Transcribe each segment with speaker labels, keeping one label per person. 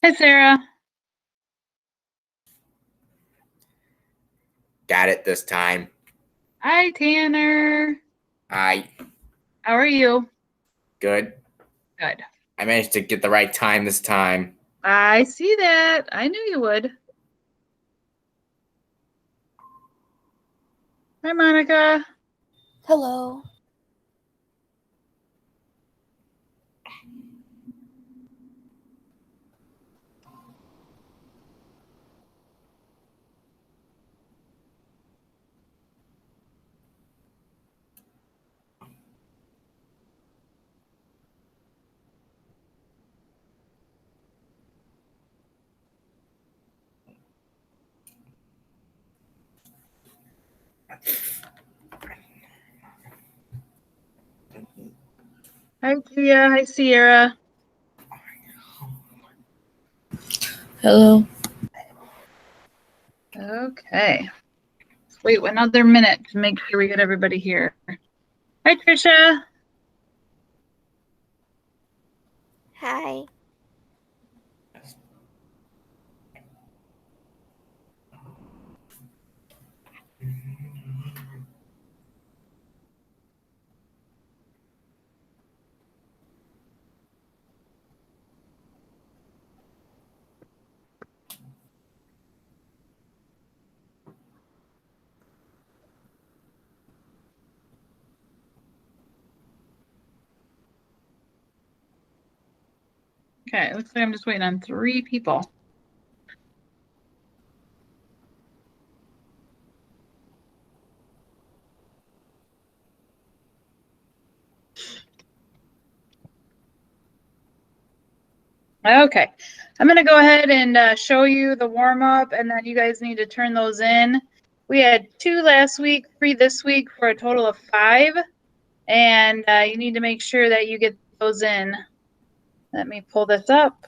Speaker 1: Hi, Sarah.
Speaker 2: Got it this time.
Speaker 1: Hi, Tanner.
Speaker 2: I
Speaker 1: How are you?
Speaker 2: good.
Speaker 1: Good.
Speaker 2: I managed to get the right time this time.
Speaker 1: I see that. I knew you would. Hi, Monica.
Speaker 3: Hello.
Speaker 1: Hi, Tia. Hi, Sierra.
Speaker 3: Hello.
Speaker 1: Okay. Let's wait another minute to make sure we get everybody here. Hi, Trisha.
Speaker 3: Hi.
Speaker 1: Okay, looks like I'm just waiting on 3 people. Okay, I'm going to go ahead and show you the warm-up, and then you guys need to turn those in. We had 2 last week, 3 this week for a total of 5, and you need to make sure that you get those in. Let me pull this up.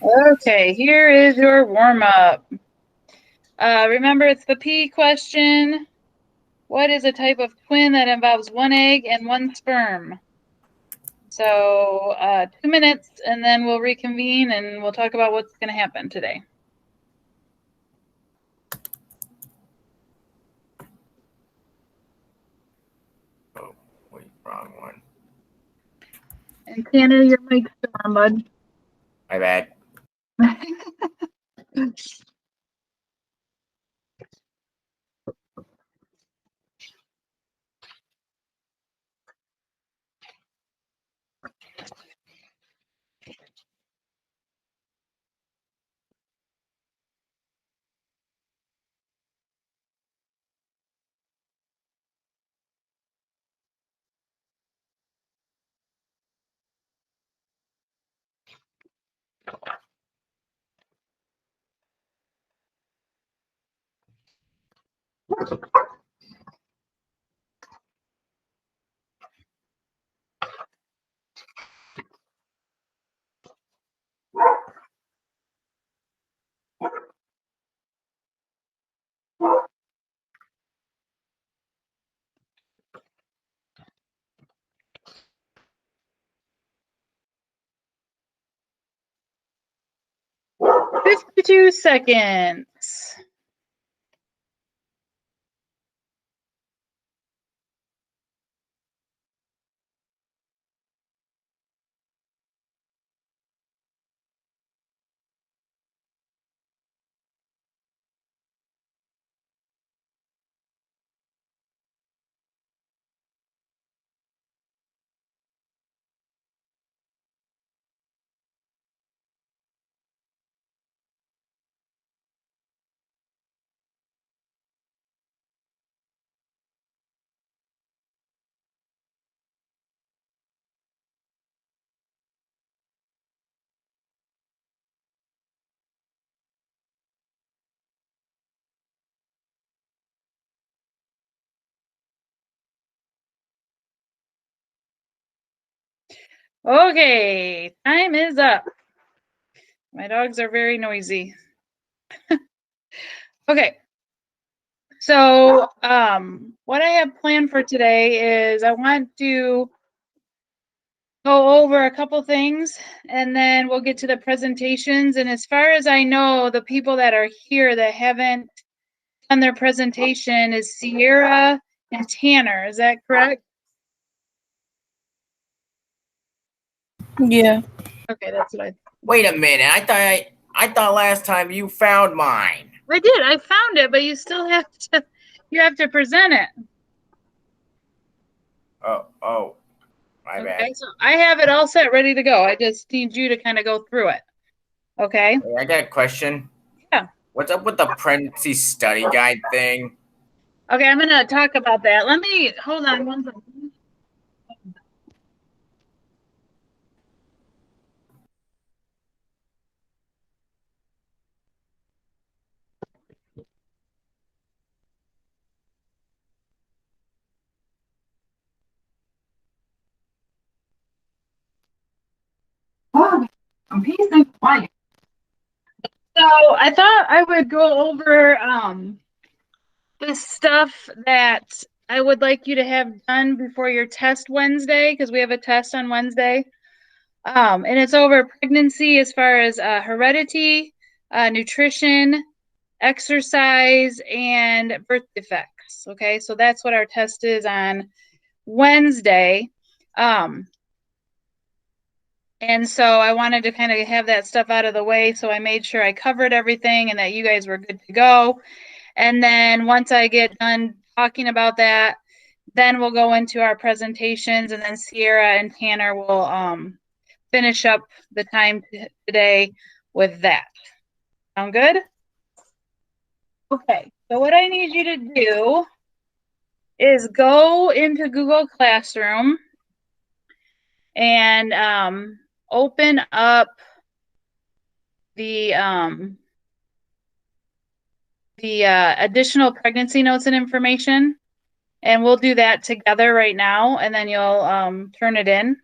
Speaker 1: Okay, here is your warm-up. Remember, it's the P question. What is a type of twin that involves 1 egg and 1 sperm? So 2 minutes, and then we'll reconvene, and we'll talk about what's going to happen today.
Speaker 2: Oh, wait, wrong one.
Speaker 1: And Tanner, your mic's still on, bud.
Speaker 2: My bad.
Speaker 1: $52 seconds. Okay, time is up. My dogs are very noisy. Okay. So, what I have planned for today is I want to go over a couple things and then we'll get to the presentations. And as far as I know, the people that are here that haven't done their presentation is Sierra and Tanner. Is that correct?
Speaker 3: Yeah.
Speaker 1: Okay, that's what
Speaker 2: Wait a minute. I thought last time you found mine.
Speaker 1: I did. I found it, but you still have to present it.
Speaker 2: Oh, my
Speaker 1: Okay,
Speaker 2: bad.
Speaker 1: so I have it all set, ready to go. I just need you to kind of go through it. Okay.
Speaker 2: Hey, I got a question.
Speaker 1: Yeah.
Speaker 2: What's up with the pregnancy study guide thing?
Speaker 1: Okay, I'm gonna talk about that. Let me hold on one second. Oh, I'm peace and quiet. So I thought I would go over this stuff that I would like you to have done before your test Wednesday, because we have a test on Wednesday. And it's over pregnancy as far as heredity, nutrition, exercise, and birth defects. Okay, so that's what our test is on Wednesday. And so I wanted to kind of have that stuff out of the way. So I made sure I covered everything and that you guys were good to go. And then once I get done talking about that, then we'll go into our presentations, and then Sierra and Tanner will finish up the time today with that. Sound good? Okay, so what I need you to do is go into Google Classroom and open up the additional pregnancy notes and information, and we'll do that together right now, and then you'll turn it in.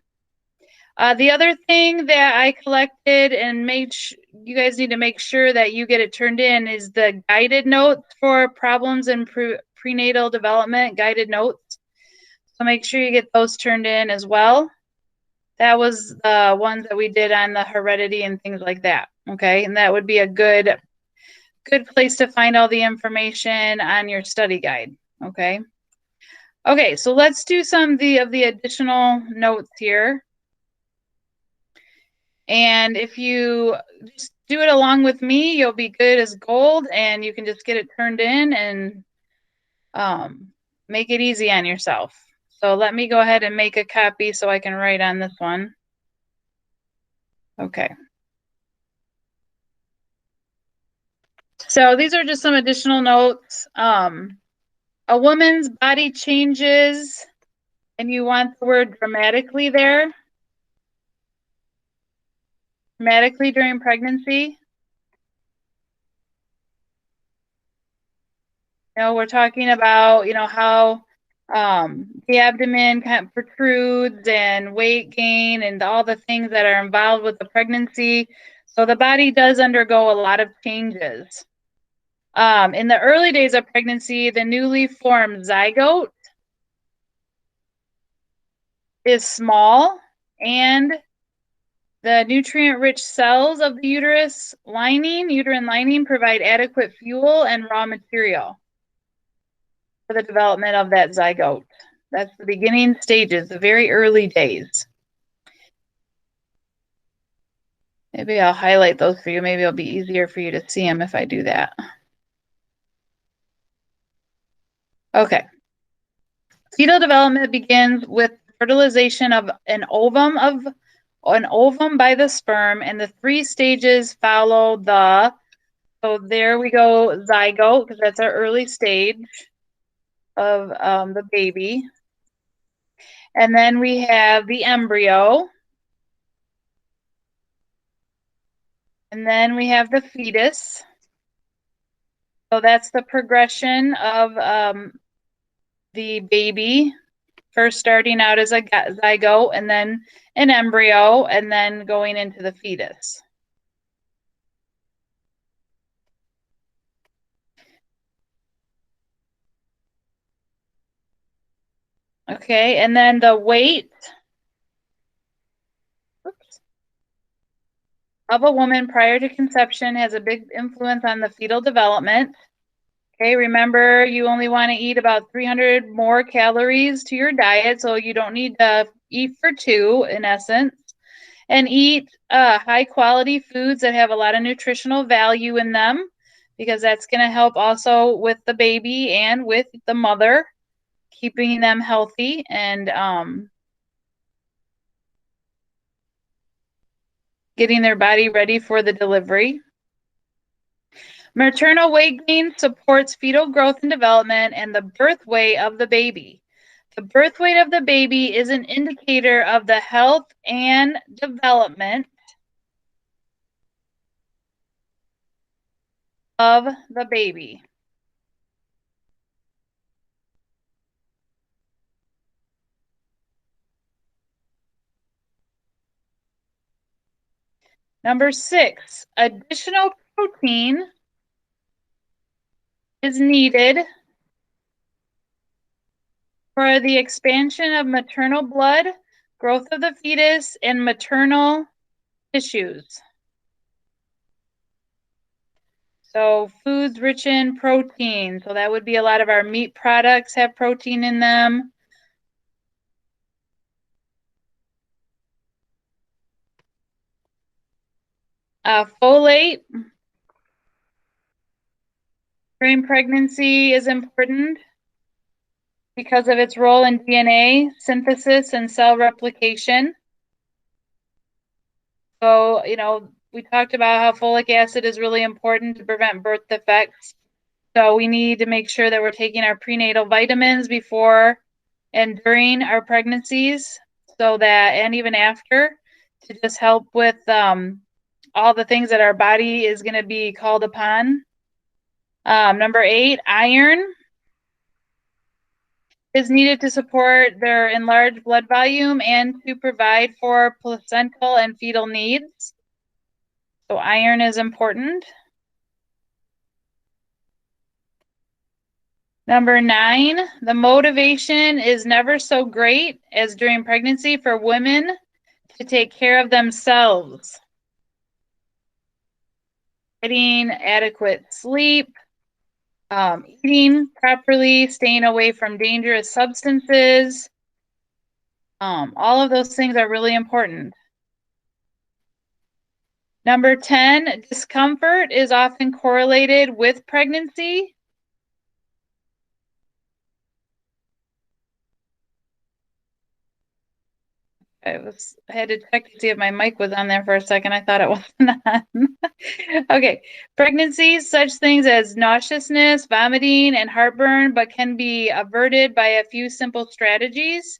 Speaker 1: The other thing that I collected and made you guys need to make sure that you get it turned in is the guided notes for problems in prenatal development, guided notes. So make sure you get those turned in as well. That was the ones that we did on the heredity and things like that. Okay, and that would be a good place to find all the information on your study guide. Okay. Okay, so let's do some of the additional notes here. And if you just do it along with me, you'll be good as gold, and you can just get it turned in and make it easy on yourself. So let me go ahead and make a copy so I can write on this one. Okay. So these are just some additional notes. A woman's body changes, and you want the word dramatically there. Dramatically during pregnancy. We're talking about, how the abdomen kind of protrudes and weight gain and all the things that are involved with the pregnancy. So the body does undergo a lot of changes. In the early days of pregnancy, the newly formed zygote is small, and the nutrient-rich cells of the uterine lining provide adequate fuel and raw material for the development of that zygote. That's the beginning stages, the very early days. Maybe I'll highlight those for you. Maybe it'll be easier for you to see them if I do that. Okay. Fetal development begins with fertilization of an ovum by the sperm, and the 3 stages follow the, so there we go, zygote, because that's our early stage of the baby. And then we have the embryo. And then we have the fetus. So that's the progression of the baby. first starting out as a zygote and then an embryo and then going into the fetus. Okay, and then the weight of a woman prior to conception has a big influence on the fetal development. Okay, remember you only want to eat about 300 more calories to your diet, so you don't need to eat for two in essence. And eat high quality foods that have a lot of nutritional value in them, because that's going to help also with the baby and with the mother, keeping them healthy and getting their body ready for the delivery. Maternal weight gain supports fetal growth and development and the birth weight of the baby. The birth weight of the baby is an indicator of the health and development of the baby. Number 6, additional protein is needed for the expansion of maternal blood, growth of the fetus, and maternal tissues. So foods rich in protein. So that would be a lot of our meat products have protein in them. Folate during pregnancy is important because of its role in DNA synthesis and cell replication. So, we talked about how folic acid is really important to prevent birth defects. So we need to make sure that we're taking our prenatal vitamins before and during our pregnancies, so that, and even after, to just help with all the things that our body is going to be called upon. Number 8, iron is needed to support their enlarged blood volume and to provide for placental and fetal needs. So iron is important. Number 9, the motivation is never so great as during pregnancy for women to take care of themselves. Getting adequate sleep, eating properly, staying away from dangerous substances. All of those things are really important. Number 10, discomfort is often correlated with pregnancy. I had to check to see if my mic was on there for a second. I thought it wasn't on. Okay. Pregnancies, such things as nauseousness, vomiting, and heartburn, but can be averted by a few simple strategies.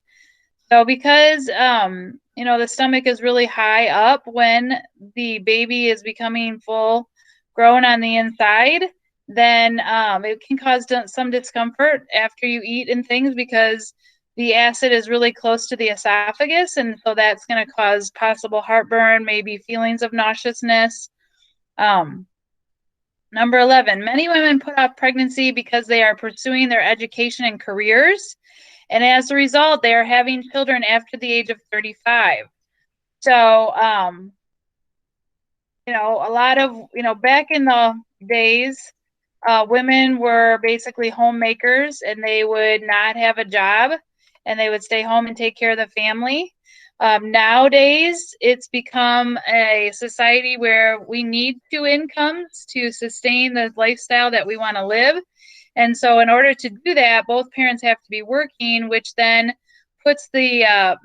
Speaker 1: So because, the stomach is really high up when the baby is becoming full grown on the inside, then it can cause some discomfort after you eat and things, because the acid is really close to the esophagus, and so that's going to cause possible heartburn, maybe feelings of nauseousness. Number 11, many women put off pregnancy because they are pursuing their education and careers, and as a result, they are having children after the age of 35. So, a lot of, back in the days, women were basically homemakers, and they would not have a job, and they would stay home and take care of the family. Nowadays, it's become a society where we need 2 incomes to sustain the lifestyle that we want to live. And so in order to do that, both parents have to be working, which then puts the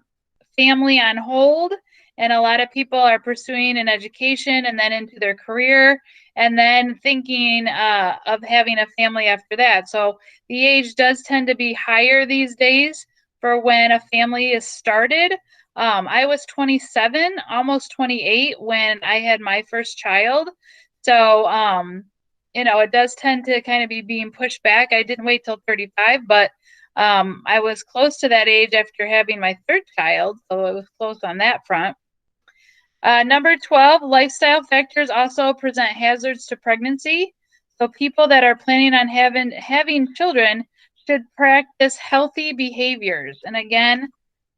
Speaker 1: family on hold. And a lot of people are pursuing an education and then into their career, and then thinking of having a family after that. So the age does tend to be higher these days for when a family is started. I was 27, almost 28 when I had my first child. So, it does tend to kind of be being pushed back. I didn't wait till 35, but I was close to that age after having my third child, so it was close on that front. Number 12, lifestyle factors also present hazards to pregnancy. So people that are planning on having children should practice healthy behaviors. And again,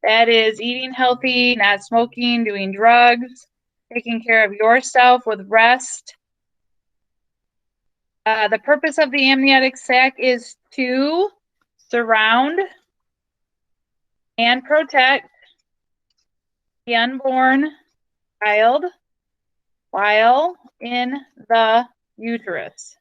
Speaker 1: that is eating healthy, not smoking, doing drugs, taking care of yourself with rest. The purpose of the amniotic sac is to surround and protect the unborn child while in the uterus.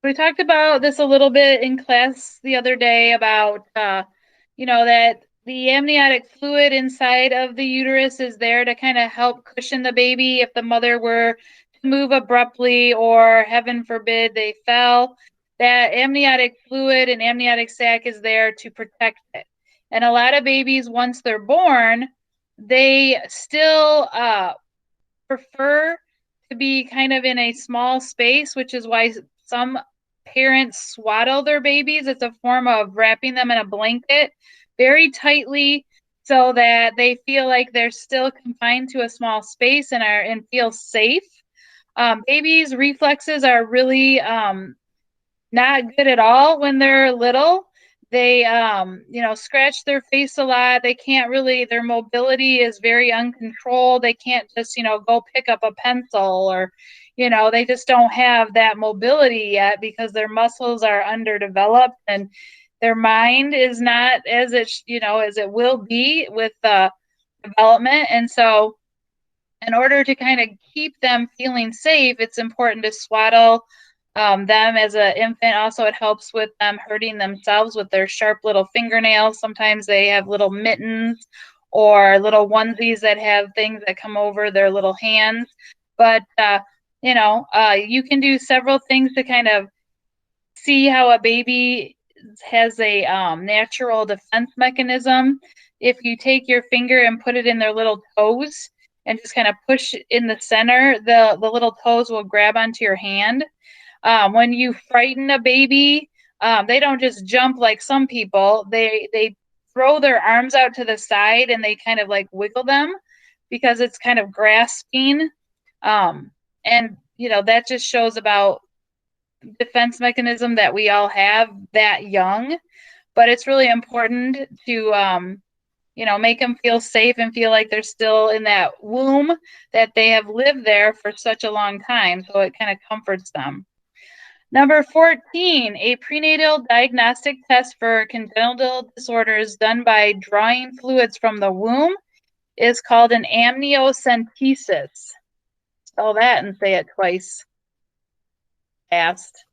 Speaker 1: We talked about this a little bit in class the other day about, that the amniotic fluid inside of the uterus is there to kind of help cushion the baby if the mother were to move abruptly or, heaven forbid, they fell. That amniotic fluid and amniotic sac is there to protect it. And a lot of babies, once they're born, they still prefer to be kind of in a small space, which is why some parents swaddle their babies. It's a form of wrapping them in a blanket very tightly so that they feel like they're still confined to a small space and feel safe. Babies' reflexes are really not good at all when they're little. They, scratch their face a lot. They can't really, their mobility is very uncontrolled. They can't just, go pick up a pencil or, they just don't have that mobility yet because their muscles are underdeveloped and their mind is not as as it will be with development. And so in order to kind of keep them feeling safe, it's important to swaddle them as an infant. Also, it helps with them hurting themselves with their sharp little fingernails. Sometimes they have little mittens or little onesies that have things that come over their little hands. But, you can do several things to kind of see how a baby has a natural defense mechanism. If you take your finger and put it in their little toes and just kind of push in the center, the little toes will grab onto your hand. When you frighten a baby, they don't just jump like some people. They throw their arms out to the side and they kind of like wiggle them because it's kind of grasping. And that just shows about defense mechanism that we all have that young. But it's really important to make them feel safe and feel like they're still in that womb, that they have lived there for such a long time. So it kind of comforts them. Number 14, a prenatal diagnostic test for congenital disorders done by drawing fluids from the womb is called an amniocentesis. Spell that and say it twice fast.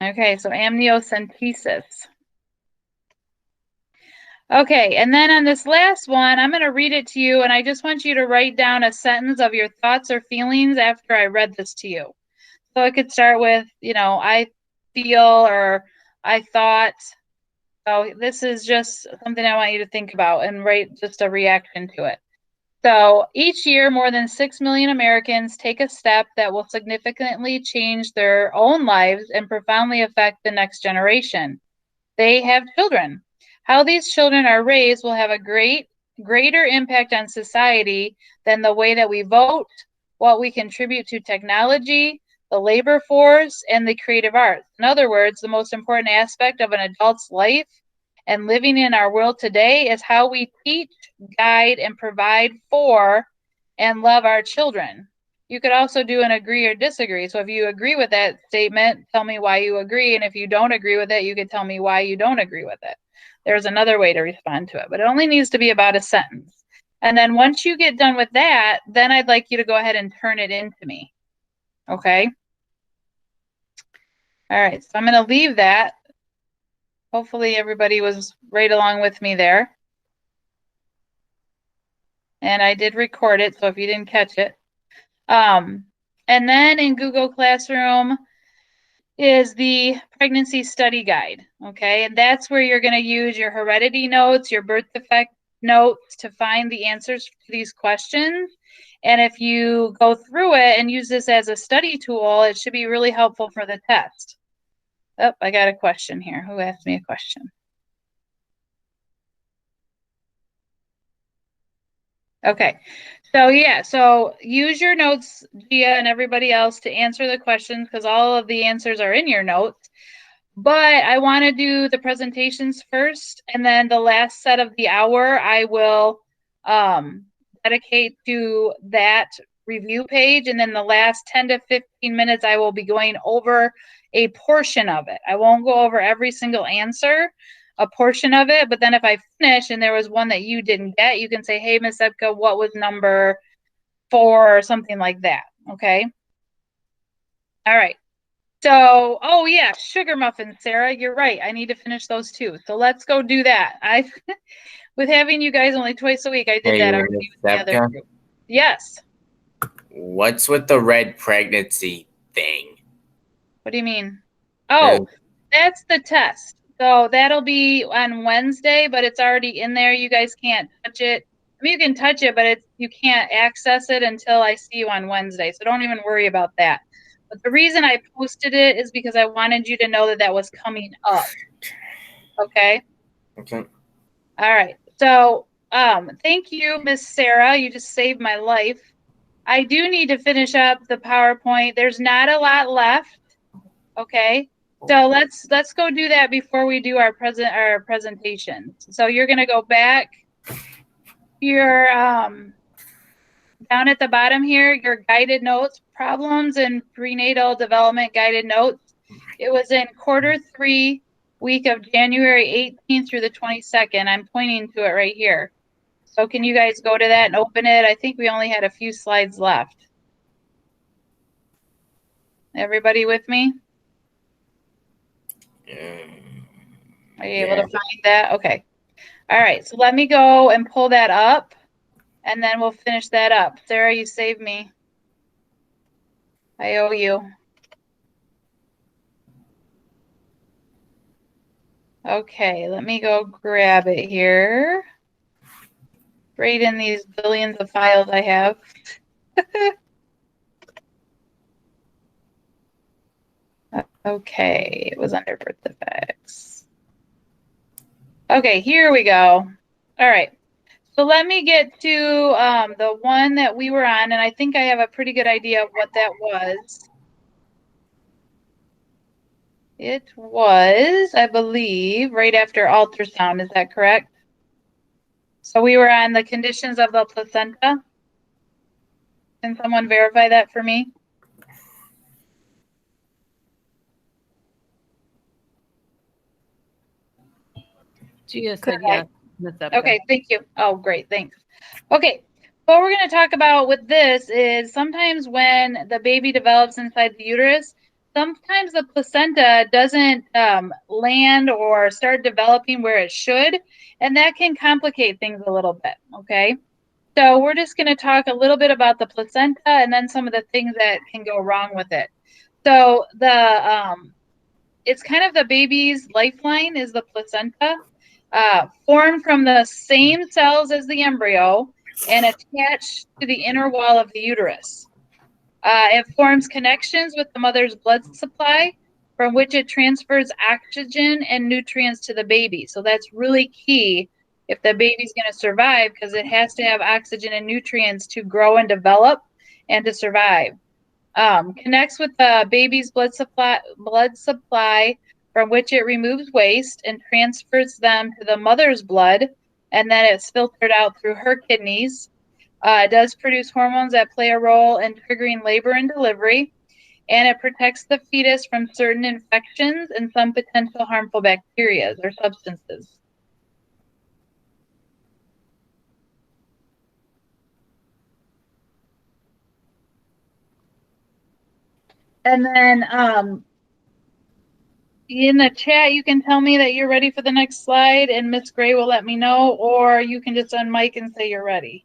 Speaker 1: Okay, so amniocentesis. Okay, and then on this last one, I'm going to read it to you, and I just want you to write down a sentence of your thoughts or feelings after I read this to you. So it could start with, I feel or I thought. So this is just something I want you to think about and write just a reaction to it. So each year, more than 6 million Americans take a step that will significantly change their own lives and profoundly affect the next generation. They have children. How these children are raised will have a greater impact on society than the way that we vote, what we contribute to technology, the labor force, and the creative arts. In other words, the most important aspect of an adult's life and living in our world today is how we teach, guide, and provide for and love our children. You could also do an agree or disagree. So if you agree with that statement, tell me why you agree. And if you don't agree with it, you could tell me why you don't agree with it. There's another way to respond to it, but it only needs to be about a sentence. And then once you get done with that, then I'd like you to go ahead and turn it into me. Okay? All right, so I'm going to leave that. Hopefully everybody was right along with me there. And I did record it, so if you didn't catch it. And then in Google Classroom is the pregnancy study guide, okay? And that's where you're going to use your heredity notes, your birth defect notes to find the answers to these questions. And if you go through it and use this as a study tool, it should be really helpful for the test. Oh, I got a question here. Who asked me a question? Okay, so yeah, so use your notes, Gia and everybody else, to answer the questions because all of the answers are in your notes. But I want to do the presentations first, and then the last set of the hour I will dedicate to that review page, and then the last 10 to 15 minutes I will be going over a portion of it. I won't go over every single answer, a portion of it, but then if I finish and there was one that you didn't get, you can say, hey, Miss Epka, what was number 4 or something like that, okay? All right. So, oh yeah, sugar muffins, Sarah, you're right. I need to finish those too. So let's go do that. With having you guys only twice a week, I did that already with the other group. Yes.
Speaker 2: What's with the red pregnancy thing?
Speaker 1: What do you mean? Oh, that's the test. So that'll be on Wednesday, but it's already in there. You guys can't touch it. I mean, you can touch it, but you can't access it until I see you on Wednesday. So don't even worry about that. But the reason I posted it is because I wanted you to know that that was coming up. Okay?
Speaker 2: Okay.
Speaker 1: All right. So thank you, Miss Sarah. You just saved my life. I do need to finish up the PowerPoint. There's not a lot left. Okay. So let's go do that before we do our presentation. So you're gonna go back. Your down at the bottom here, your guided notes, problems and prenatal development guided notes. It was in Q3, week of January 18th through the 22nd. I'm pointing to it right here. So can you guys go to that and open it? I think we only had a few slides left. Everybody with me? Are you able to find that? Okay. All right. So let me go and pull that up, and then we'll finish that up. Sarah, you saved me. I owe you. Okay. Let me go grab it here. Right in these billions of files I have. Okay. It was under birth defects. Okay. Here we go. All right. So let me get to the one that we were on, and I think I have a pretty good idea of what that was. It was, I believe, right after ultrasound. Is that correct? So we were on the conditions of the placenta. Can someone verify that for me?
Speaker 4: Gia said yes. Miss Epka.
Speaker 1: Okay, thank you. Oh, great, thanks. Okay, what we're going to talk about with this is sometimes when the baby develops inside the uterus, sometimes the placenta doesn't land or start developing where it should, and that can complicate things a little bit, okay? So we're just going to talk a little bit about the placenta and then some of the things that can go wrong with it. So it's kind of the baby's lifeline is the placenta, formed from the same cells as the embryo and attached to the inner wall of the uterus. It forms connections with the mother's blood supply, from which it transfers oxygen and nutrients to the baby. So that's really key if the baby's going to survive, because it has to have oxygen and nutrients to grow and develop and to survive. Connects with the baby's blood supply, from which it removes waste and transfers them to the mother's blood, and then it's filtered out through her kidneys. It does produce hormones that play a role in triggering labor and delivery, and it protects the fetus from certain infections and some potential harmful bacteria or substances. And then in the chat, you can tell me that you're ready for the next slide, and Miss Gray will let me know, or you can just unmic and say you're ready.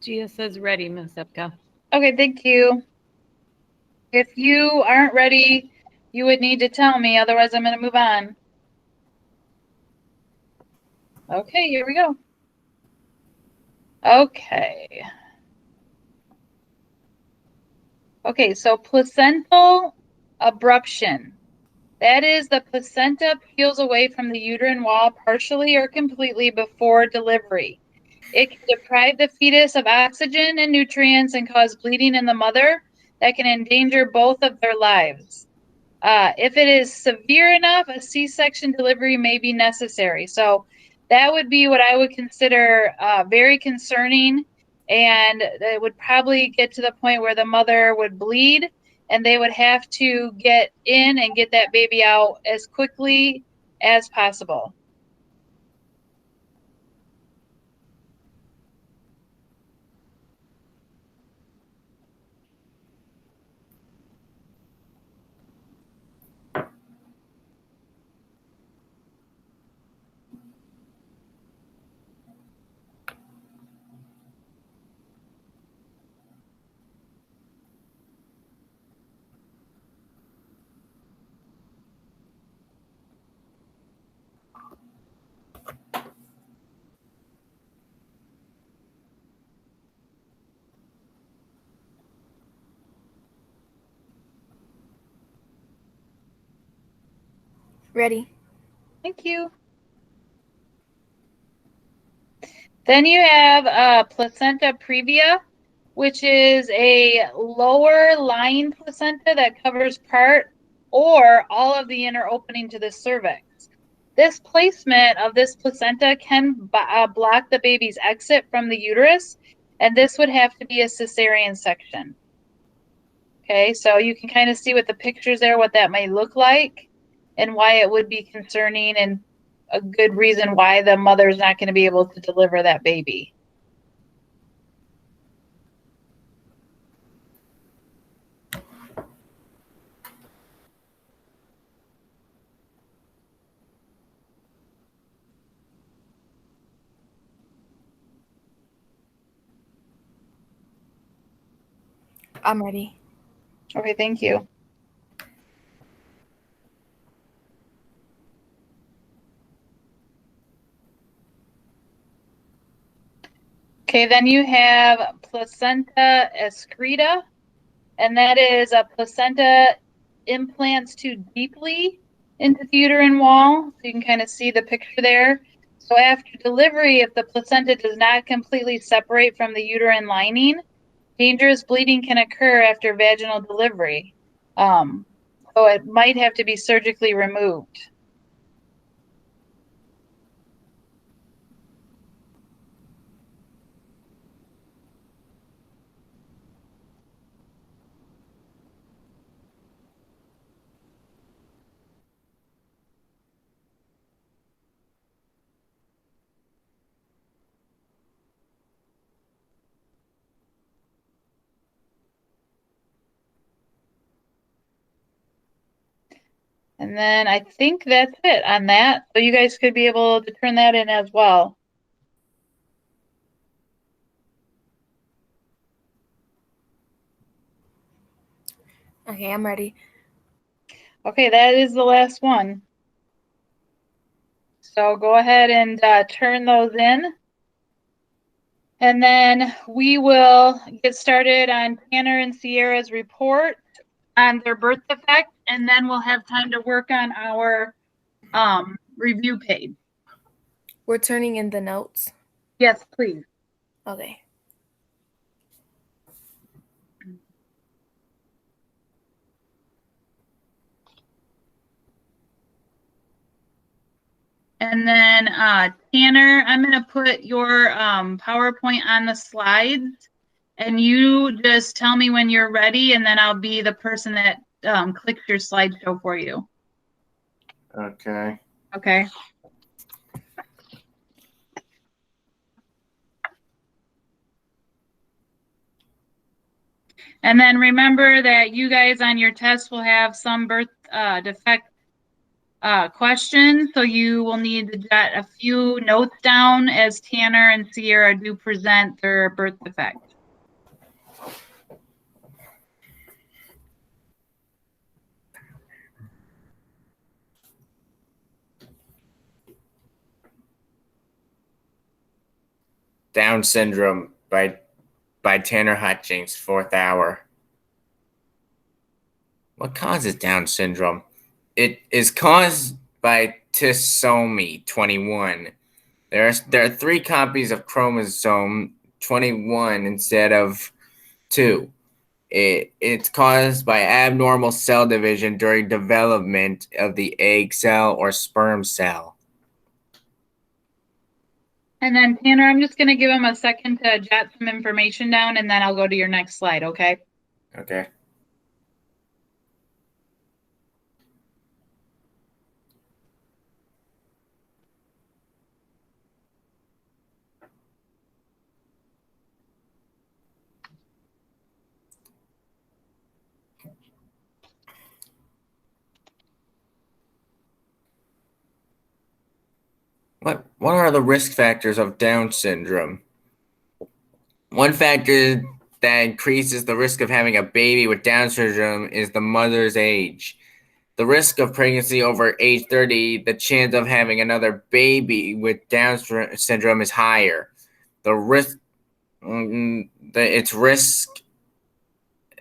Speaker 4: Gia says ready, Miss Epka.
Speaker 1: Okay, thank you. If you aren't ready, you would need to tell me, otherwise I'm going to move on. Okay, here we go. Okay. Okay, so placental abruption. That is, the placenta peels away from the uterine wall partially or completely before delivery. It can deprive the fetus of oxygen and nutrients and cause bleeding in the mother that can endanger both of their lives. If it is severe enough, a C-section delivery may be necessary. So that would be what I would consider very concerning, and it would probably get to the point where the mother would bleed and they would have to get in and get that baby out as quickly as possible.
Speaker 3: Ready.
Speaker 1: Thank you. Then you have placenta previa, which is a lower lying placenta that covers part or all of the inner opening to the cervix. This placement of this placenta can block the baby's exit from the uterus, and this would have to be a cesarean section. Okay, so you can kind of see with the pictures there what that may look like and why it would be concerning, and a good reason why the mother's not going to be able to deliver that baby.
Speaker 3: I'm ready.
Speaker 1: Okay, thank you. Okay, then you have placenta excreta, and that is a placenta implants too deeply into the uterine wall. So you can kind of see the picture there. So after delivery, if the placenta does not completely separate from the uterine lining, dangerous bleeding can occur after vaginal delivery. So it might have to be surgically removed. And then I think that's it on that. So you guys could be able to turn that in as well.
Speaker 3: Okay, I'm ready.
Speaker 1: Okay, that is the last one. So go ahead and turn those in. And then we will get started on Tanner and Sierra's report on their birth defect, and then we'll have time to work on our review page.
Speaker 3: We're turning in the notes.
Speaker 1: Yes, please.
Speaker 3: Okay.
Speaker 1: And then Tanner, I'm going to put your PowerPoint on the slides, and you just tell me when you're ready, and then I'll be the person that clicks your slideshow for you.
Speaker 2: Okay.
Speaker 1: Okay. And then remember that you guys on your test will have some birth defect question. So you will need to jot a few notes down as Tanner and Sierra do present their birth defect.
Speaker 2: Down syndrome by Tanner Hutchings, 4th hour. What causes Down syndrome? It is caused by trisomy 21. There are 3 copies of chromosome 21 instead of 2. It's caused by abnormal cell division during development of the egg cell or sperm cell.
Speaker 1: And then Tanner, I'm just going to give him a second to jot some information down, and then I'll go to your next slide, okay?
Speaker 2: Okay. What are the risk factors of Down syndrome? One factor that increases the risk of having a baby with Down syndrome is the mother's age. The risk of pregnancy over age 30, the chance of having another baby with Down syndrome is higher. Its risk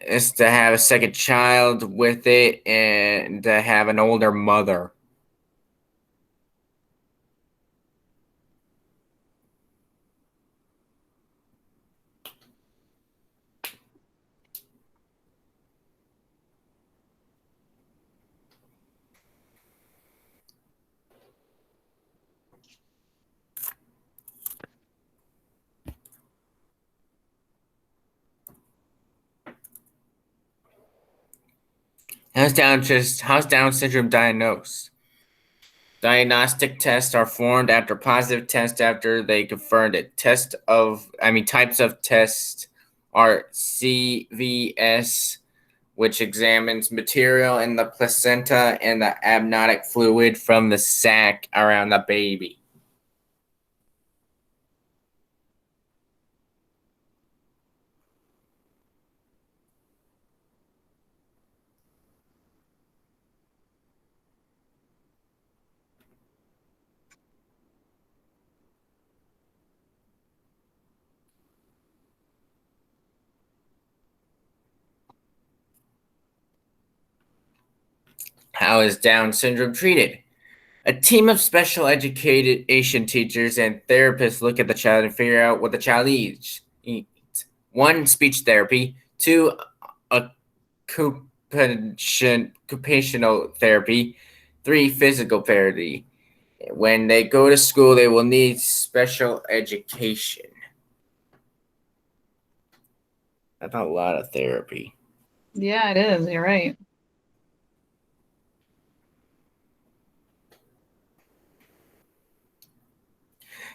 Speaker 2: is to have a second child with it and to have an older mother. How's Down syndrome diagnosed? Diagnostic tests are formed after positive tests after they confirmed it. Types of tests are CVS, which examines material in the placenta and the amniotic fluid from the sac around the baby. How is Down syndrome treated? A team of special education teachers and therapists look at the child and figure out what the child needs. 1, speech therapy. 2, occupational therapy. 3, physical therapy. When they go to school, they will need special education. That's a lot of therapy.
Speaker 1: Yeah, it is. You're right.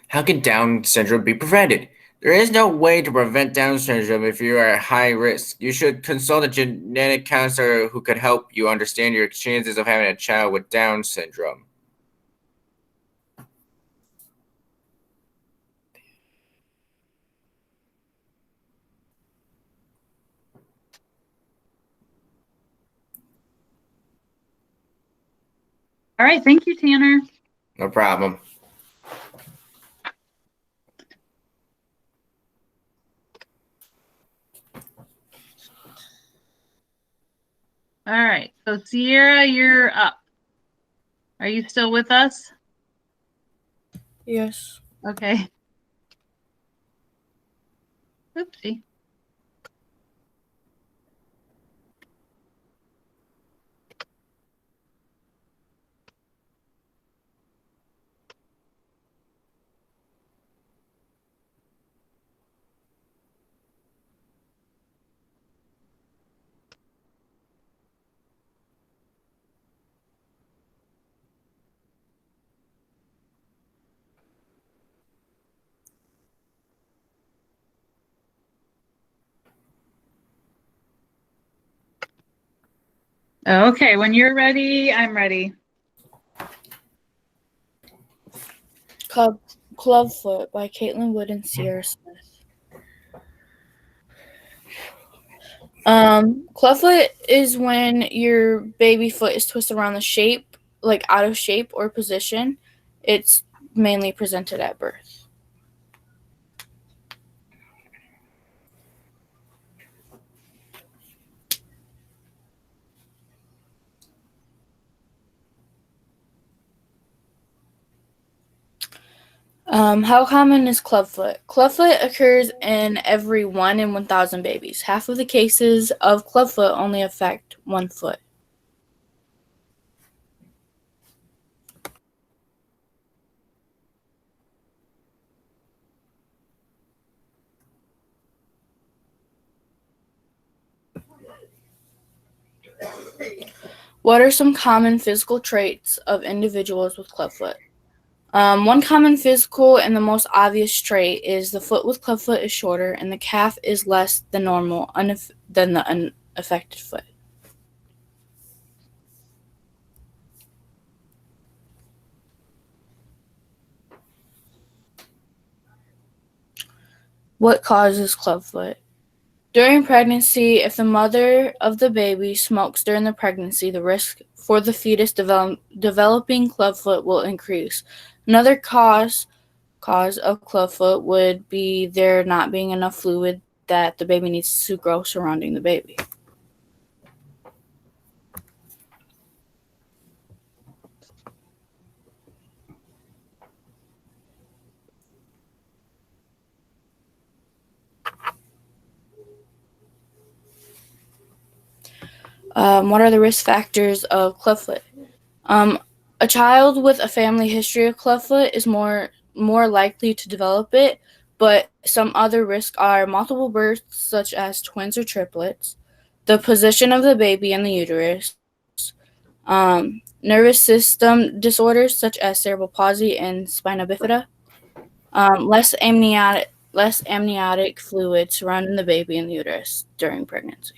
Speaker 2: How can Down syndrome be prevented? There is no way to prevent Down syndrome if you are at high risk. You should consult a genetic counselor who could help you understand your chances of having a child with Down syndrome.
Speaker 1: All right. Thank you, Tanner.
Speaker 2: No problem.
Speaker 1: All right. So Sierra, you're up. Are you still with us?
Speaker 3: Yes.
Speaker 1: Okay. Oopsie. Okay, when you're ready, I'm ready.
Speaker 3: Clubfoot by Caitlin Wood and Sierra Smith. Clubfoot is when your baby foot is twisted around the shape, like out of shape or position. It's mainly presented at birth. How common is clubfoot? Clubfoot occurs in every 1 in 1,000 babies. Half of the cases of clubfoot only affect one foot. What are some common physical traits of individuals with clubfoot? One common physical and the most obvious trait is the foot with clubfoot is shorter and the calf is less than normal than the unaffected foot. What causes clubfoot? During pregnancy, if the mother of the baby smokes during the pregnancy, the risk for the fetus developing clubfoot will increase. Another cause of clubfoot would be there not being enough fluid that the baby needs to grow surrounding the baby. What are the risk factors of clubfoot? A child with a family history of clubfoot is more likely to develop it, but some other risks are multiple births, such as twins or triplets, the position of the baby in the uterus, nervous system disorders such as cerebral palsy and spina bifida, less amniotic fluid surrounding the baby in the uterus during pregnancy.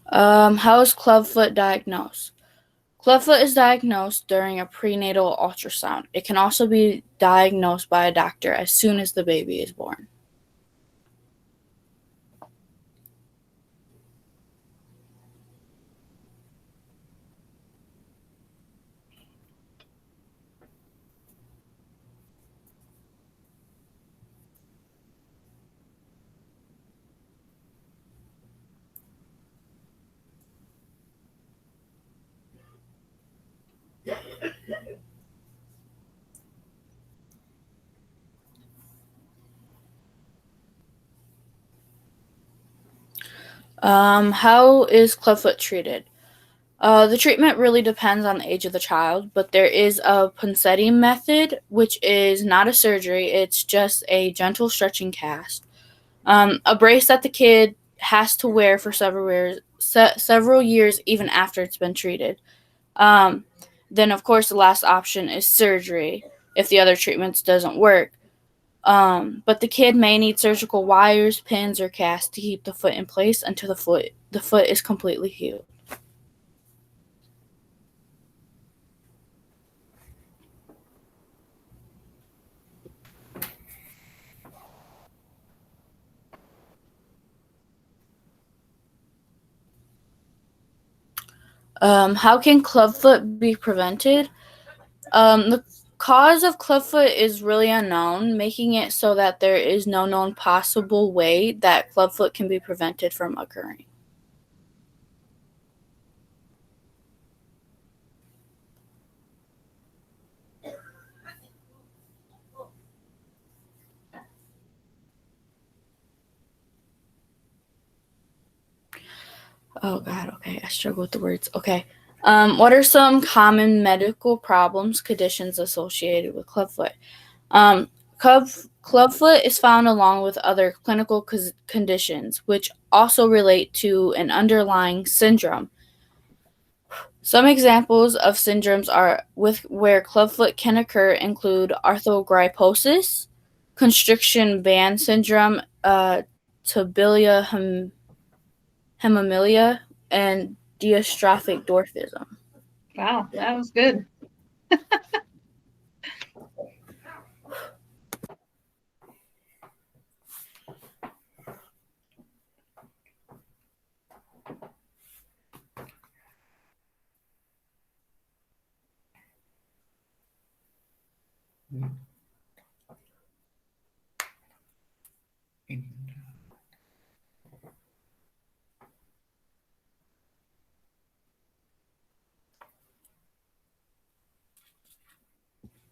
Speaker 3: How is clubfoot diagnosed? Clubfoot is diagnosed during a prenatal ultrasound. It can also be diagnosed by a doctor as soon as the baby is born. How is clubfoot treated? The treatment really depends on the age of the child, but there is a Ponseti method, which is not a surgery. It's just a gentle stretching cast. A brace that the kid has to wear for several years even after it's been treated. Then, of course, the last option is surgery if the other treatments doesn't work. But the kid may need surgical wires, pins, or casts to keep the foot in place until the foot is completely healed. How can clubfoot be prevented? The cause of clubfoot is really unknown, making it so that there is no known possible way that clubfoot can be prevented from occurring. Oh God, okay, I struggle with the words. Okay. What are some common medical problems, conditions associated with clubfoot? Clubfoot is found along with other clinical conditions, which also relate to an underlying syndrome. Some examples of syndromes are with where clubfoot can occur include arthrogryposis, constriction band syndrome, tibial hemimelia, and diastrophic dwarfism.
Speaker 1: Wow, that was good.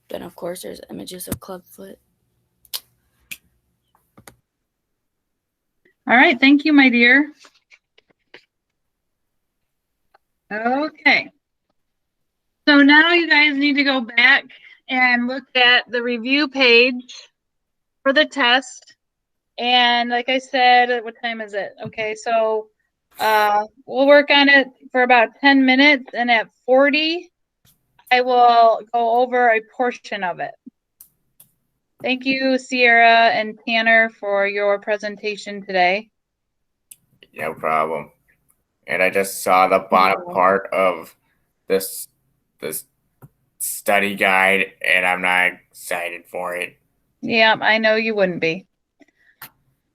Speaker 3: Then, of course, there's images of clubfoot.
Speaker 1: All right, thank you, my dear. Okay. So now you guys need to go back and look at the review page for the test. And like I said, what time is it? Okay, so we'll work on it for about 10 minutes, and at 40, I will go over a portion of it. Thank you, Sierra and Tanner, for your presentation today.
Speaker 2: No problem. And I just saw the bottom part of this study guide, and I'm not excited for it.
Speaker 1: Yeah, I know you wouldn't be.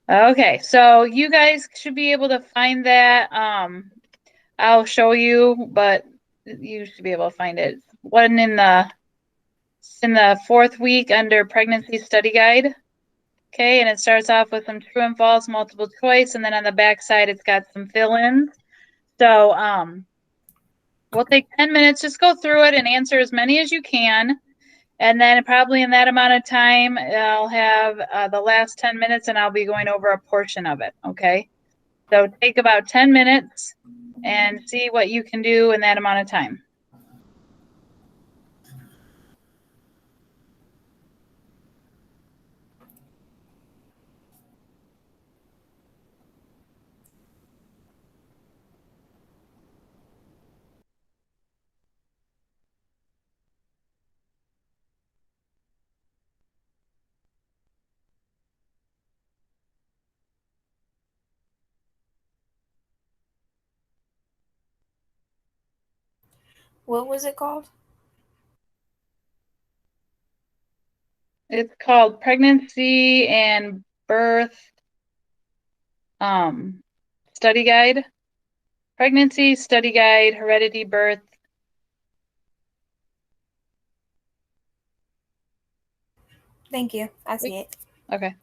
Speaker 1: Okay, so you guys should be able to find that. I'll show you, but you should be able to find it. One in the fourth week under pregnancy study guide. Okay, and it starts off with some true and false multiple choice, and then on the back side it's got some fill-ins. So we'll take 10 minutes, just go through it and answer as many as you can. And then probably in that amount of time, I'll have the last 10 minutes and I'll be going over a portion of it, okay? So take about 10 minutes and see what you can do in that amount of time.
Speaker 5: What was it called?
Speaker 1: It's called Pregnancy and Birth Study Guide. Pregnancy Study Guide, Heredity Birth.
Speaker 5: Thank you. I see it.
Speaker 1: Okay.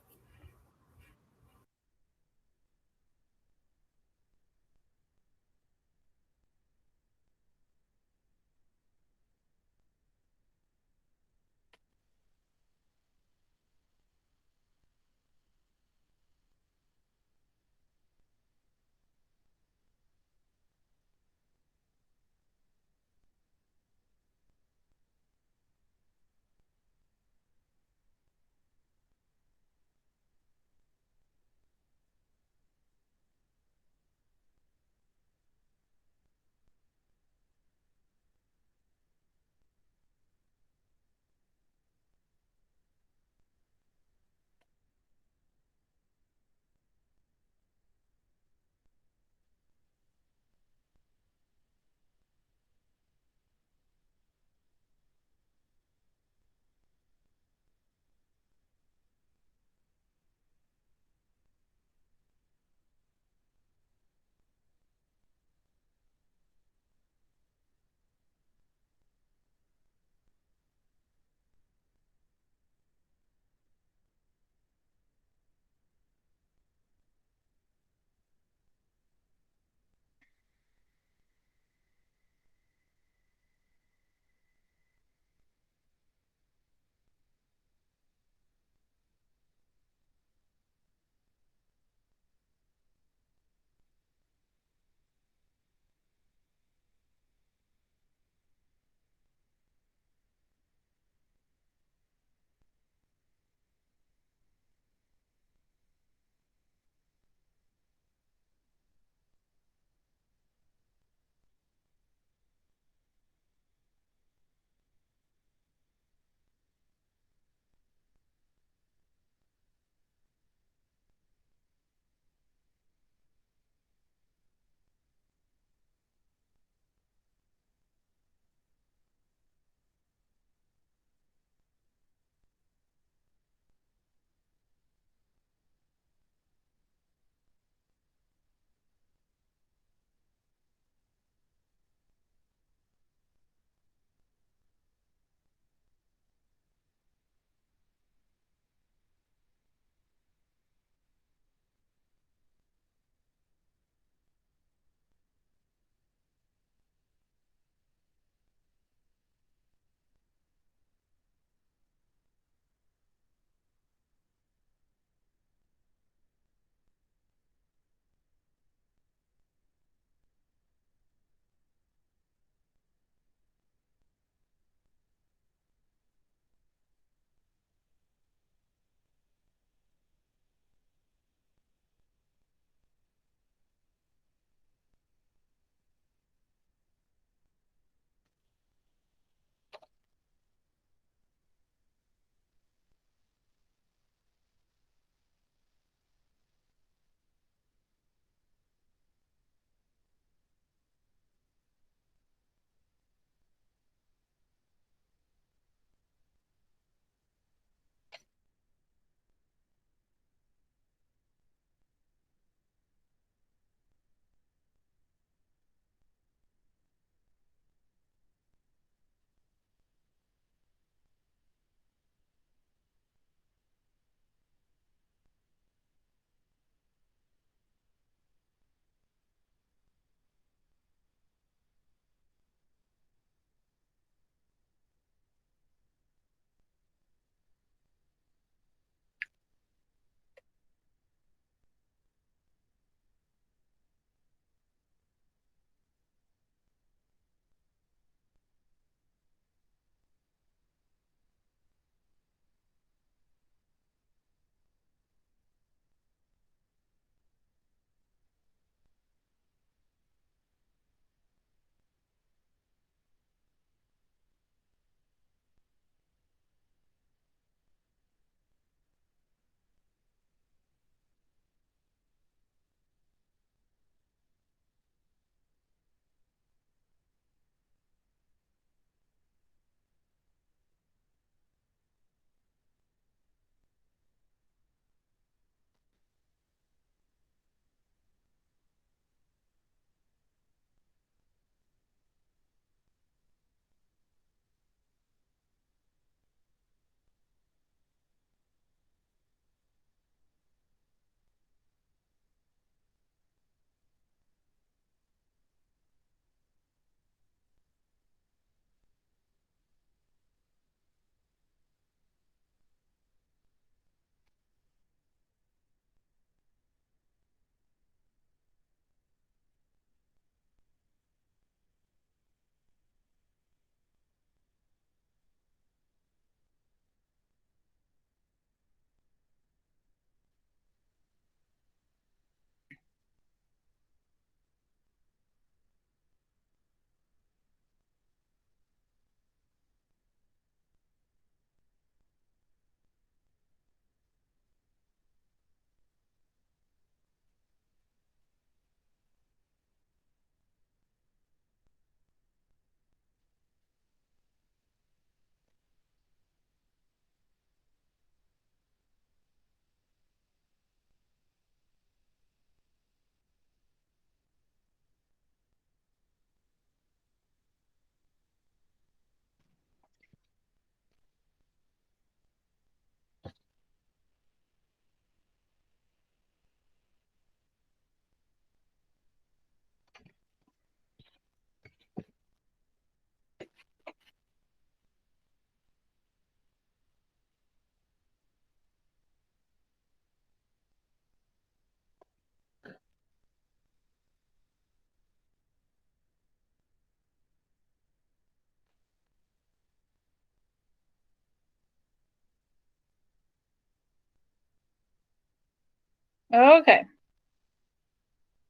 Speaker 1: Okay.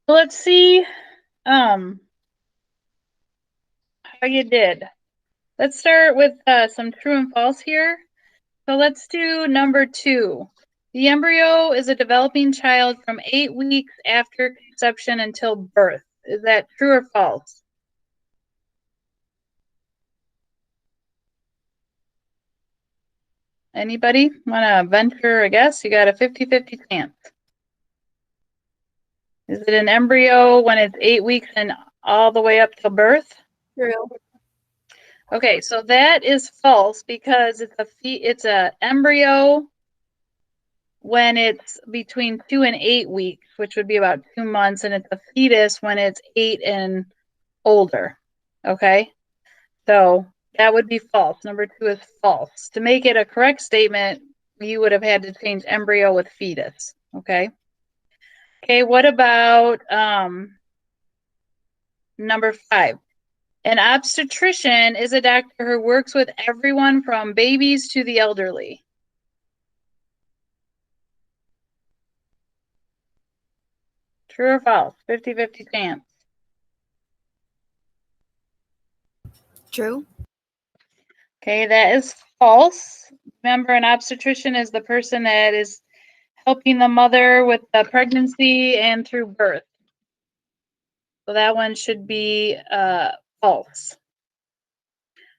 Speaker 1: Let's see how you did. Let's start with some true and false here. So let's do number 2. The embryo is a developing child from 8 weeks after conception until birth. Is that true or false? Anybody want to venture a guess? You got a 50-50 chance. Is it an embryo when it's 8 weeks and all the way up till birth?
Speaker 5: True.
Speaker 1: Okay, so that is false because it's a embryo when it's between 2 and 8 weeks, which would be about 2 months, and it's a fetus when it's 8 and older. Okay, so that would be false. Number 2 is false. To make it a correct statement, you would have had to change embryo with fetus. Okay. Okay, what about number 5? An obstetrician is a doctor who works with everyone from babies to the elderly. True or false? 50-50 chance.
Speaker 3: True.
Speaker 1: Okay, that is false. Remember, an obstetrician is the person that is helping the mother with the pregnancy and through birth. So that one should be false.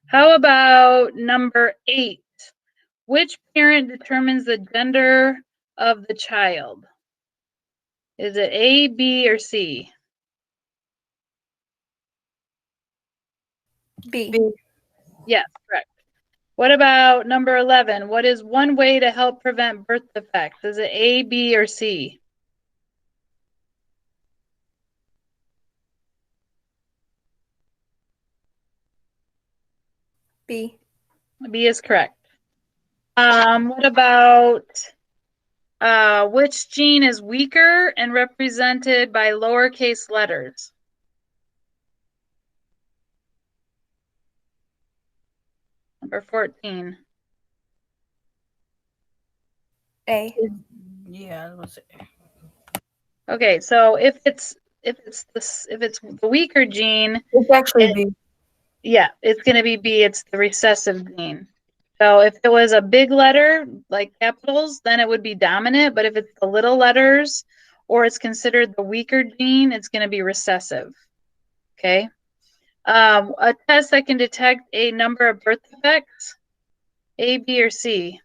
Speaker 1: How about number 8? Which parent determines the gender of the child? Is it A, B, or C?
Speaker 5: B.
Speaker 1: Yes, correct. What about number 11? What is one way to help prevent birth defects? Is it A, B, or C?
Speaker 5: B.
Speaker 1: B is correct. What about which gene is weaker and represented by lowercase letters? Number 14.
Speaker 5: A.
Speaker 3: Yeah, let's see.
Speaker 1: Okay, so if it's the weaker gene,
Speaker 5: It's actually B.
Speaker 1: yeah, it's going to be B. It's the recessive gene. So if it was a big letter like capitals, then it would be dominant. But if it's the little letters or it's considered the weaker gene, it's going to be recessive. Okay. A test that can detect a number of birth defects, A, B, or C.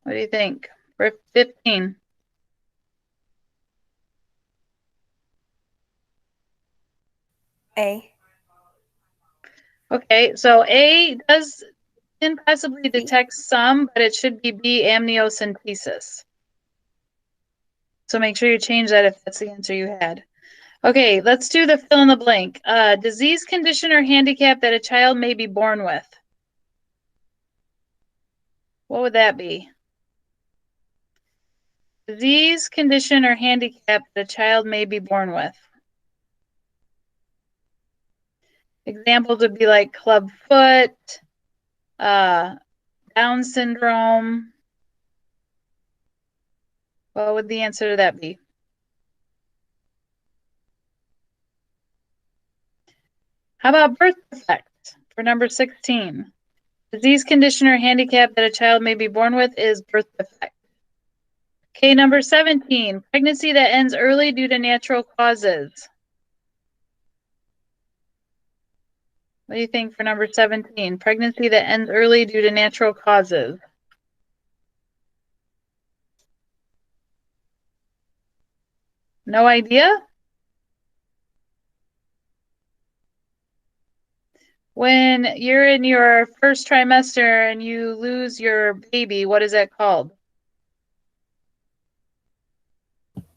Speaker 1: What do you think? For 15.
Speaker 5: A.
Speaker 1: Okay, so A can possibly detect some, but it should be B, amniocentesis. So make sure you change that if that's the answer you had. Okay, let's do the fill in the blank. Disease, condition, or handicap that a child may be born with. What would that be? Disease, condition, or handicap that a child may be born with. Examples would be like club foot, Down syndrome. What would the answer to that be? How about birth defect for number 16? Disease, condition, or handicap that a child may be born with is birth defect. Okay, number 17, pregnancy that ends early due to natural causes. What do you think for number 17? Pregnancy that ends early due to natural causes. No idea? When you're in your first trimester and you lose your baby, what is that called?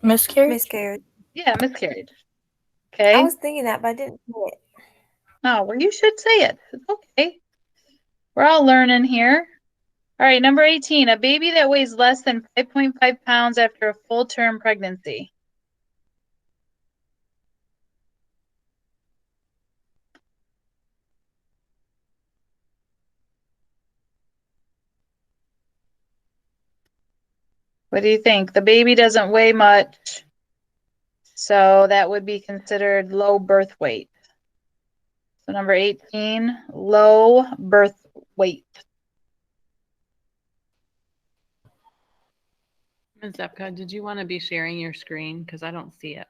Speaker 3: Miscarriage?
Speaker 5: Miscarriage.
Speaker 1: Yeah, miscarriage.
Speaker 5: I
Speaker 1: Okay.
Speaker 5: was thinking that, but I didn't say it.
Speaker 1: Oh, well, you should say it. It's okay. We're all learning here. All right, number 18, a baby that weighs less than 5.5 pounds after a full-term pregnancy. What do you think? The baby doesn't weigh much, so that would be considered low birth weight. So number 18, low birth weight.
Speaker 4: Ms. Zepka, did you want to be sharing your screen? Because I don't see it.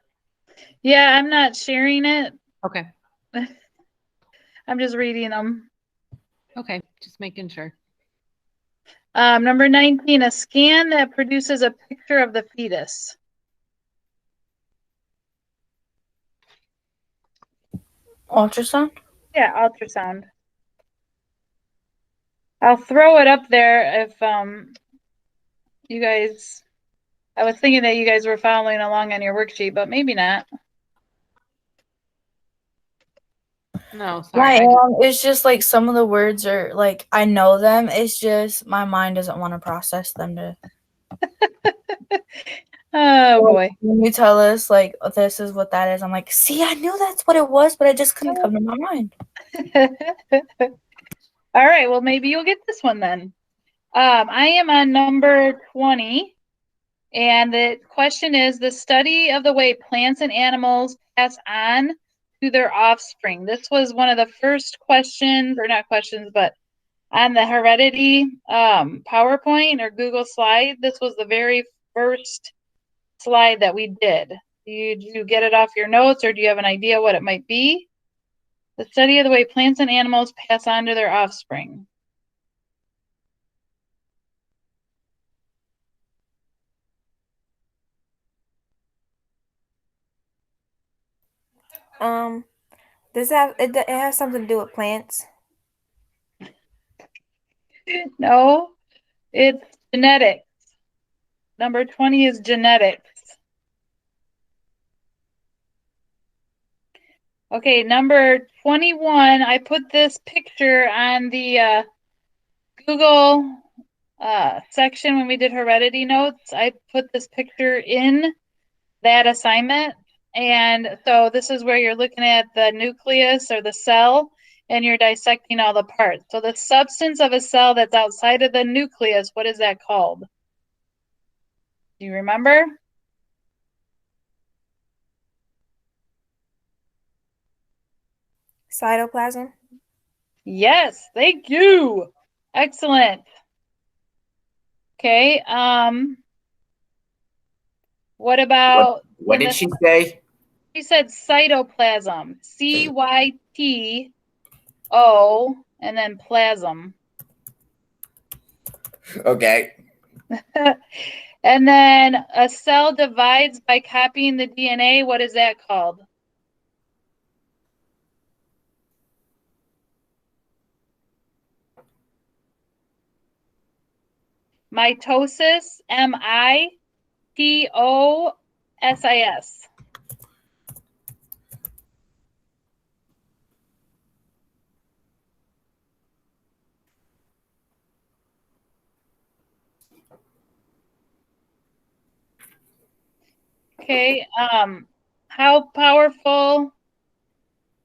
Speaker 1: Yeah, I'm not sharing it.
Speaker 4: Okay.
Speaker 1: I'm just reading them.
Speaker 4: Okay. Just making sure.
Speaker 1: Number 19, a scan that produces a picture of the fetus.
Speaker 3: Ultrasound?
Speaker 1: Yeah, ultrasound. I'll throw it up there if you guys, I was thinking that you guys were following along on your worksheet, but maybe not.
Speaker 4: No, sorry.
Speaker 3: It's just like some of the words are like I know them. It's just my mind doesn't want to process them.
Speaker 1: Oh boy.
Speaker 3: When you tell us like this is what that is, I'm like, see, I knew that's what it was, but I just couldn't come to my mind.
Speaker 1: All right, well maybe you'll get this one then. I am on number 20, and the question is the study of the way plants and animals pass on to their offspring. This was one of the first questions, or not questions, but on the heredity PowerPoint or Google slide. This was the very first slide that we did. Did you get it off your notes, or do you have an idea what it might be? The study of the way plants and animals pass on to their offspring.
Speaker 5: Does it has something to do with plants?
Speaker 1: No, it's genetics. Number 20 is genetics. Okay, number 21, I put this picture on the Google section when we did heredity notes. I put this picture in that assignment. And so this is where you're looking at the nucleus or the cell, and you're dissecting all the parts. So the substance of a cell that's outside of the nucleus, what is that called? Do you remember?
Speaker 5: Cytoplasm?
Speaker 1: Yes, thank you. Excellent. Okay, what about
Speaker 2: What did she say?
Speaker 1: she said cytoplasm. CYTO and then plasm.
Speaker 2: Okay.
Speaker 1: And then a cell divides by copying the DNA. What is that called? Mitosis, MITOSIS. Okay, how powerful,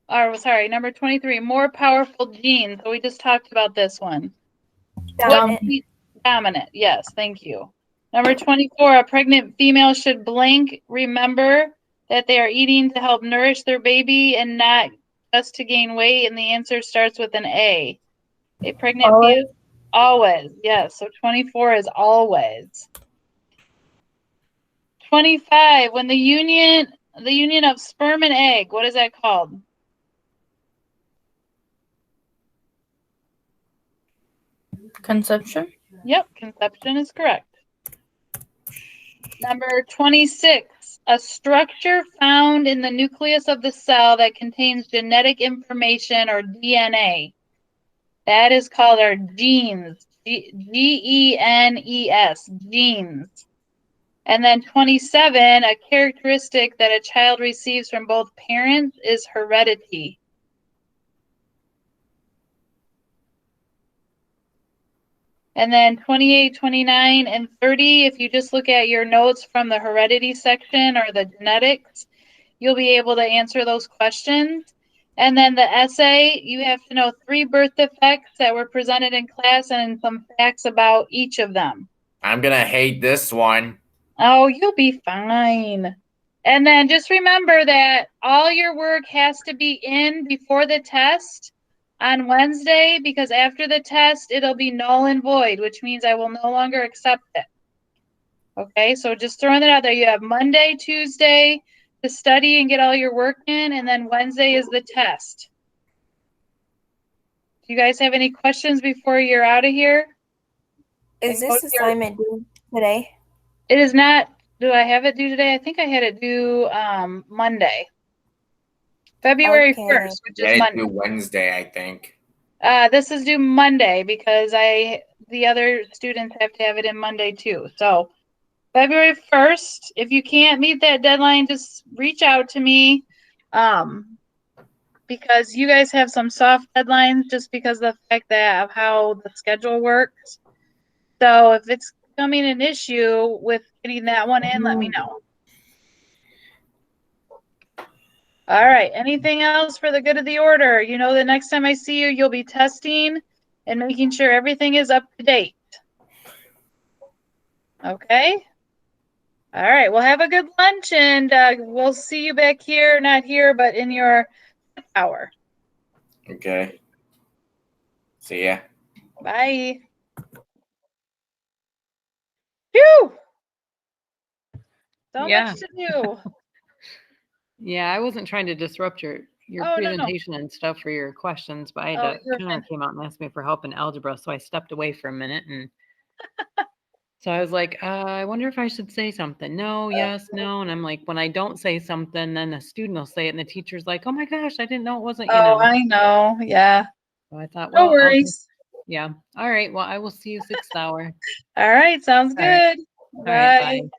Speaker 1: or sorry, number 23, more powerful genes. So we just talked about this one.
Speaker 5: Dominant.
Speaker 1: Dominant, yes, thank you. Number 24, a pregnant female should blank remember that they are eating to help nourish their baby and not just to gain weight, and the answer starts with an A. A pregnant female, always, yes, so 24 is always. 25, when the union of sperm and egg, what is that called?
Speaker 3: Conception?
Speaker 1: Yep, conception is correct. Number 26, a structure found in the nucleus of the cell that contains genetic information or DNA. That is called our genes, Genes, genes. And then 27, a characteristic that a child receives from both parents is heredity. And then 28, 29, and 30, if you just look at your notes from the heredity section or the genetics, you'll be able to answer those questions. And then the essay, you have to know 3 birth defects that were presented in class and some facts about each of them.
Speaker 2: I'm gonna hate this one.
Speaker 1: Oh, you'll be fine. And then just remember that all your work has to be in before the test on Wednesday, because after the test, it'll be null and void, which means I will no longer accept it. Okay, so just throwing it out there. You have Monday, Tuesday to study and get all your work in, and then Wednesday is the test. Do you guys have any questions before you're out of here?
Speaker 5: Is
Speaker 1: And go
Speaker 5: this
Speaker 1: to your-
Speaker 5: assignment due today?
Speaker 1: It is not. Do I have it due today? I think I had it due Monday. February
Speaker 5: Okay.
Speaker 1: 1st, which
Speaker 2: Yeah,
Speaker 1: is
Speaker 2: it's
Speaker 1: Monday.
Speaker 2: due Wednesday, I think.
Speaker 1: This is due Monday because the other students have to have it in Monday too. So February 1st, if you can't meet that deadline, just reach out to me. Because you guys have some soft deadlines just because of the fact that of how the schedule works. So if it's becoming an issue with getting that one in, let me know. All right. Anything else for the good of the order? You know, the next time I see you, you'll be testing and making sure everything is up to date. Okay. All right. Well, have a good lunch, and we'll see you back here, not here, but in your hour.
Speaker 2: Okay. See ya.
Speaker 1: Bye. Phew. So
Speaker 4: Yeah.
Speaker 1: much to do.
Speaker 4: Yeah, I wasn't trying to disrupt your
Speaker 1: Oh, no, no.
Speaker 4: presentation and stuff for your questions, but I had
Speaker 1: Oh,
Speaker 4: to
Speaker 1: you're
Speaker 4: Connor
Speaker 1: fine.
Speaker 4: came out and asked me for help in algebra, so I stepped away for a minute and so I was like, I wonder if I should say something. No, yes, no. And I'm like, when I don't say something, then a student will say it, and the teacher's like, oh my gosh, I didn't know it wasn't, you
Speaker 1: Oh,
Speaker 4: know.
Speaker 1: I know. Yeah.
Speaker 4: So I thought,
Speaker 1: No
Speaker 4: well, I'll just,
Speaker 1: worries.
Speaker 4: yeah. All right. Well, I will see you 6th hour.
Speaker 1: All right. Sounds
Speaker 4: All right.
Speaker 1: good.
Speaker 4: All right.
Speaker 1: Bye.
Speaker 4: Bye.